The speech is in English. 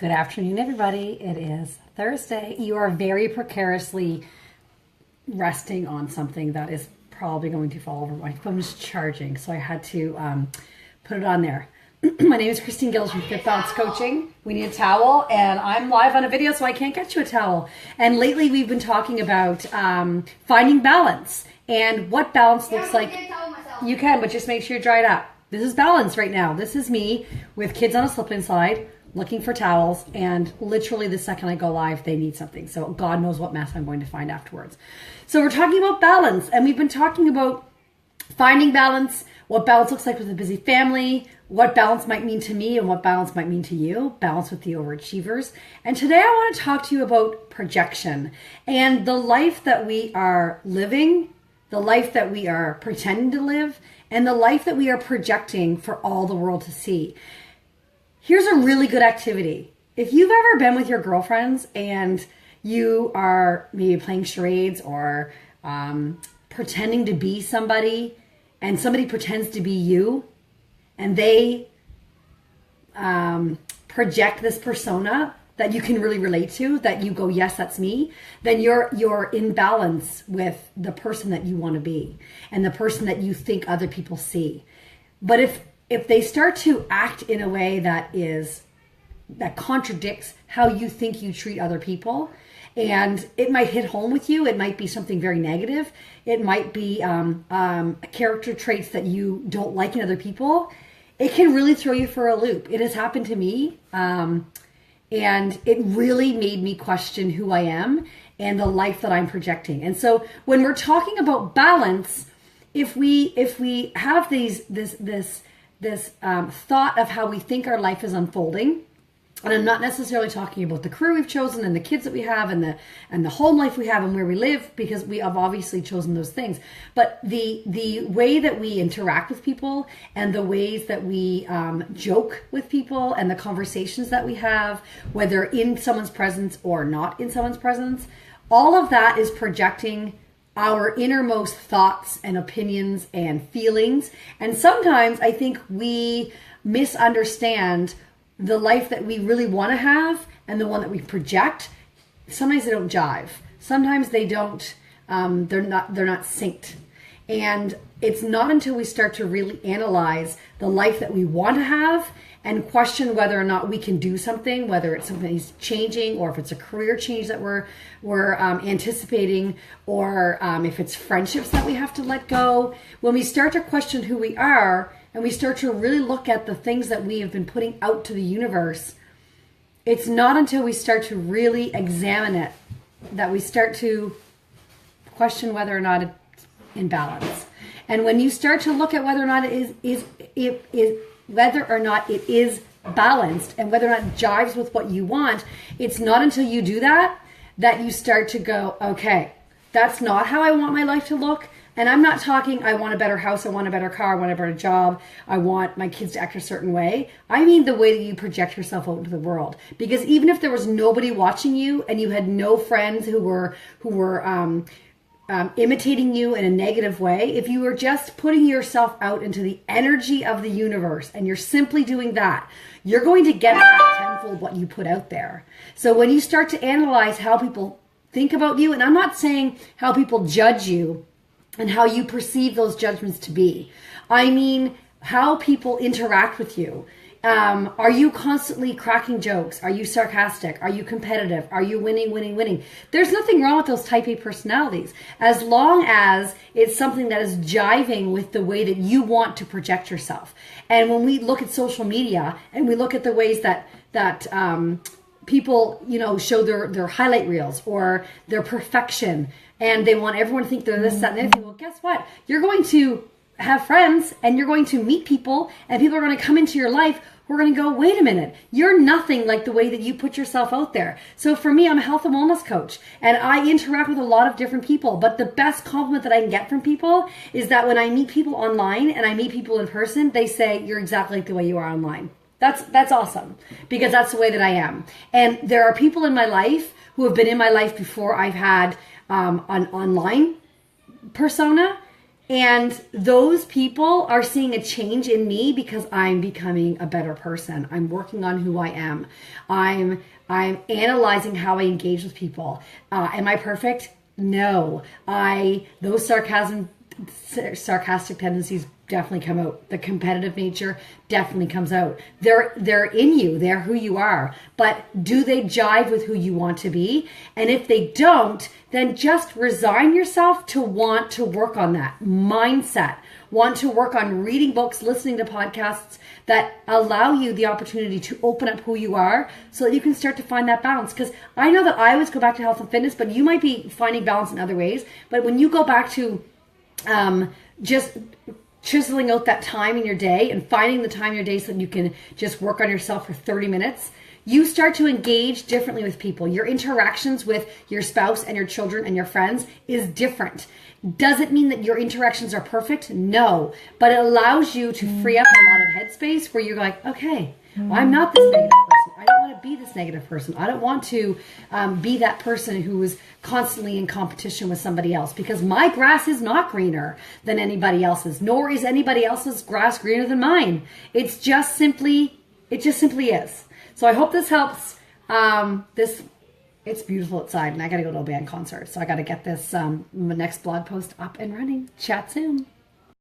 Good afternoon, everybody. It is Thursday. You are very precariously resting on something that is probably going to fall over. My phone is charging, so I had to put it on there. My name is Christine Gills from Fifth Balance Coaching. We need a towel, and I'm live on a video, so I can't get you a towel. And lately, we've been talking about finding balance and what balance looks like. You can, but just make sure you dry it up. This is balance right now. This is me with kids on a slip-in slide, looking for towels, and literally the second I go live, they need something. So God knows what mess I'm going to find afterwards. So we're talking about balance, and we've been talking about finding balance, what balance looks like with a busy family, what balance might mean to me and what balance might mean to you, balance with the overachievers. And today I want to talk to you about projection and the life that we are living, the life that we are pretending to live, and the life that we are projecting for all the world to see. Here's a really good activity. If you've ever been with your girlfriends and you are maybe playing charades or pretending to be somebody, and somebody pretends to be you, and they project this persona that you can really relate to, that you go, yes, that's me, then you're in balance with the person that you want to be and the person that you think other people see. But if they start to act in a way that contradicts how you think you treat other people, and it might hit home with you, it might be something very negative, it might be character traits that you don't like in other people, it can really throw you for a loop. It has happened to me, and it really made me question who I am and the life that I'm projecting. And so when we're talking about balance, if we have this thought of how we think our life is unfolding, and I'm not necessarily talking about the career we've chosen and the kids that we have and the home life we have and where we live, because we have obviously chosen those things. But the way that we interact with people and the ways that we joke with people and the conversations that we have, whether in someone's presence or not in someone's presence, all of that is projecting our innermost thoughts and opinions and feelings. And sometimes I think we misunderstand the life that we really want to have and the one that we project. Sometimes they don't jive. Sometimes they don't, they're not synced. And it's not until we start to really analyze the life that we want to have and question whether or not we can do something, whether it's something that's changing or if it's a career change that we're anticipating, or if it's friendships that we have to let go. When we start to question who we are and we start to really look at the things that we have been putting out to the universe, it's not until we start to really examine it that we start to question whether or not it's in balance. And when you start to look at whether or not it is balanced and whether or not it jives with what you want, it's not until you do that that you start to go, okay, that's not how I want my life to look. And I'm not talking, I want a better house, I want a better car, I want a better job, I want my kids to act a certain way. I mean the way that you project yourself out into the world. Because even if there was nobody watching you and you had no friends who were imitating you in a negative way, if you were just putting yourself out into the energy of the universe and you're simply doing that, you're going to get back tenfold what you put out there. So when you start to analyze how people think about you, and I'm not saying how people judge you and how you perceive those judgments to be, I mean how people interact with you. Are you constantly cracking jokes? Are you sarcastic? Are you competitive? Are you winning? There's nothing wrong with those type A personalities, as long as it's something that is jiving with the way that you want to project yourself. And when we look at social media and we look at the ways that people, show their highlight reels or their perfection, and they want everyone to think they're this, that, and the other thing, well, guess what? You're going to have friends and you're going to meet people, and people are going to come into your life who are going to go, wait a minute, you're nothing like the way that you put yourself out there. So for me, I'm a health and wellness coach and I interact with a lot of different people, but the best compliment that I can get from people is that when I meet people online and I meet people in person, they say, you're exactly like the way you are online. That's awesome, because that's the way that I am. And there are people in my life who have been in my life before I've had an online persona, And those people are seeing a change in me because I'm becoming a better person. I'm working on who I am. I'm analyzing how I engage with people. Am I perfect? No. Those sarcastic tendencies definitely come out. The competitive nature definitely comes out. They're in you. They're who you are. But do they jive with who you want to be? And if they don't, then just resign yourself to want to work on that mindset. Want to work on reading books, listening to podcasts that allow you the opportunity to open up who you are so that you can start to find that balance. Because I know that I always go back to health and fitness, but you might be finding balance in other ways. But when you go back to just chiseling out that time in your day and finding the time in your day so that you can just work on yourself for 30 minutes, you start to engage differently with people. Your interactions with your spouse and your children and your friends is different. Does it mean that your interactions are perfect? No. But it allows you to free up a lot of headspace where you're like, okay, well, I'm not this negative person. I don't want to be this negative person. I don't want to be that person who is constantly in competition with somebody else, because my grass is not greener than anybody else's, nor is anybody else's grass greener than mine. It just simply is. So I hope this helps. It's beautiful outside and I got to go to a band concert. So I got to get this next blog post up and running. Chat soon.